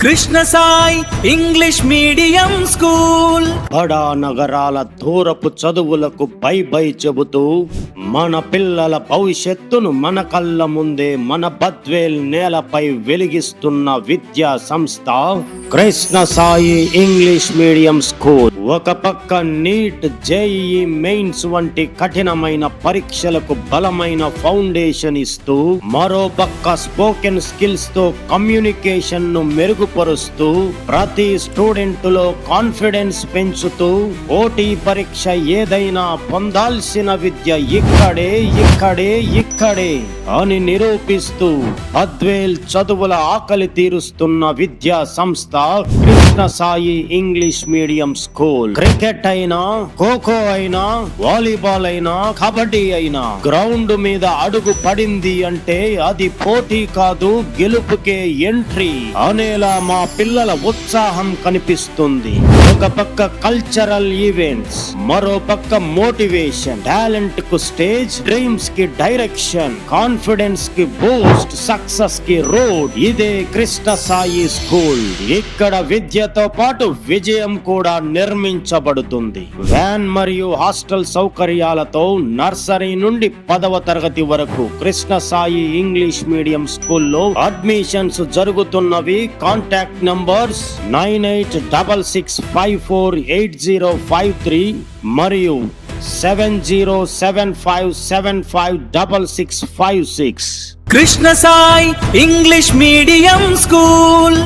Krishna Sai English medium school. బడా నగరాల దూరపు చదువులకు బై బై చెబుతూ మన పిల్లల భవిష్యత్తును మన కళ్ళ ముందే మన బద్వేల్ నేలపై వెలిగిస్తున్న విద్యా సంస్థ Krishna Sai English medium school. ఒక పక్క నీట్, జేఈఈ మెయిన్స్ వంటి కఠినమైన పరీక్షలకు బలమైన ఫౌండేషన్ ఇస్తూ, మరో పక్క స్పోకెన్ స్కిల్స్ తో కమ్యూనికేషన్ ను మెరుగుపరుస్తూ, ప్రతి స్టూడెంట్ లో కాన్ఫిడెన్స్ పెంచుతూ, పోటీ పరీక్ష ఏదైనా పొందాల్సిన విద్య ఇక్కడే అని నిరూపిస్తూ బద్వేల్ చదువుల ఆకలి తీరుస్తున్న విద్యా సంస్థ Krishna Sai English medium school. Cricket అయినా, ఖోఖో అయినా, వాలీబాల్ అయినా, కబడ్డీ అయినా గ్రౌండ్ మీద అడుగు పడింది అంటే అది పోటీ కాదు, గెలుపుకే ఎంట్రీ అనేలా మా పిల్లల ఉత్సాహం కనిపిస్తుంది. ఒక పక్క కల్చరల్ ఈవెంట్స్, మరో పక్క మోటివేషన్, టాలెంట్ కు స్టేజ్, డ్రీమ్స్ కి డైరెక్షన్, కాన్ఫిడెన్స్ కి బూస్ట్, సక్సెస్ కి రోడ్. ఇదే కృష్ణ సాయి స్కూల్. ఇక్కడ విద్యతో పాటు విజయం కూడా నిర్మించబడుతుంది. వ్యాన్ మరియు హాస్టల్ సౌకర్యాలతో నర్సరీ నుండి 10వ తరగతి వరకు కృష్ణ సాయి ఇంగ్లీష్ మీడియం స్కూల్లో అడ్మిషన్స్ జరుగుతున్నవి. కాంటాక్ట్ నంబర్స్ 9866548053 మరియు 7075756656. Krishna Sai English medium school.